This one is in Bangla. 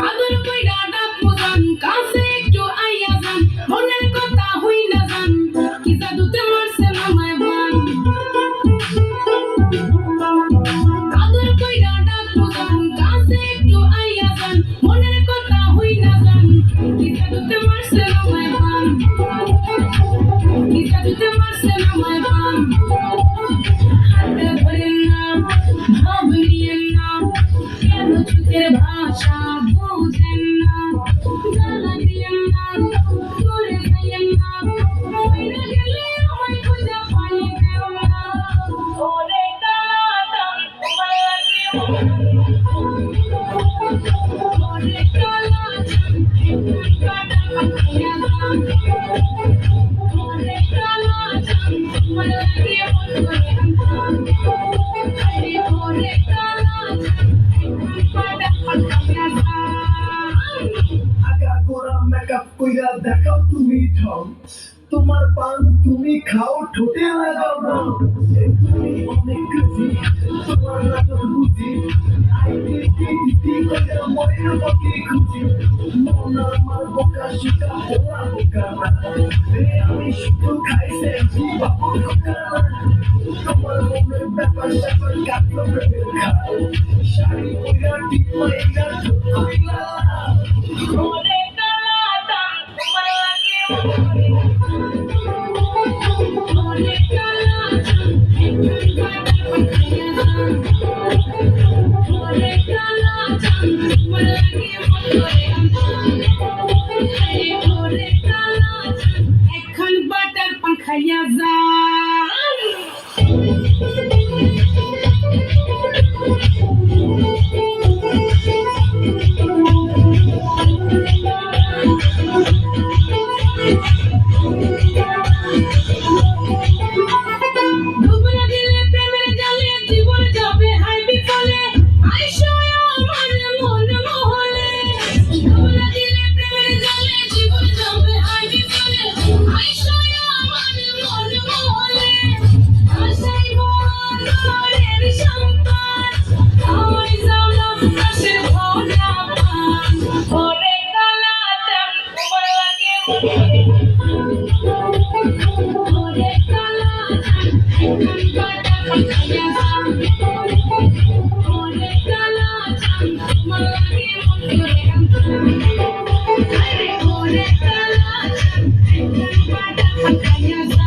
আদর কইরা ডাকবো জান, কাছে একটু আইয়া যান, মনের কথা হইলা যান, কি জাদুতে মারছেন আমায় বান। আদর কইরা ডাকবো জান, কাছে একটু আইয়া যান, মনের কথা হইলা যান, কি জাদুতে মারছেন আমায় বান, কি জাদুতে মারছেন আমায় বান। হাতে ধরেন না, ভাব নিয়েন না, কেন চোখের ভাষা বুঝেন না, জ্বালা দিয়েন না, দূরে যাইয়েন না, মইরা গেলে আমায় খুঁজা পাইবেন না। ওরে কালাজান তোমার লাগে ওরে কালাজান কাটা কাটিয়া যান, ওরে কালাজান তোমার লাগে বন্ধুরে আনতাম, আরে ওরে কালাজান কাটা কাটিয়া যান। আগাগোড়া মেকআপ কইরা দেখাও তুমি ঢং, তোমার পান তুমি খাও ঠোঁটে লাগাও রং। তুমি অনেক খুশি তোমার নাটক বুঝি, আইডি কইরা মনের পক্ষে খুঁজি। মন আমার বোকা শিকা ওরা বোকা না, আমি শুধু খাইছে বাবু বোকা না। তোমার মনের ব্যাপার স্যাপার কাটলো প্রেমের খাও, শাড়ি কইরা টিপ মাইরা ঠোঁট কইরা ওরে কালাজান তোমার লাগে ওরে কালাজান কাটা কাটিয়া যান, ওরে কালাজান তোমার লাগে বন্ধুরে আনতাম, আরে ওরে কালাজান এখন বাটার পান খাইয়া যান। ডুবনা দিলে প্রেমের জালে জীবন যাবে হাই বিফলে, আইসো আমার মন মহলে। ডুবনা দিলে প্রেমের জালে জীবন যাবে হাই বিফলে, আইসো আমার মন মহলে। আশাই বড়ের সম্পান, আমায় জানলাম কাশের ভরা পান, ওরে কালাজান তোমার লাগে ওরে কালাজান এখন কাটা কাটিয়া যান, ওরে কালাজান তোমার লাগে বন্ধুরে আনতাম, আরে ওরে কালাজান এখন কাটা কাটিয়া যান।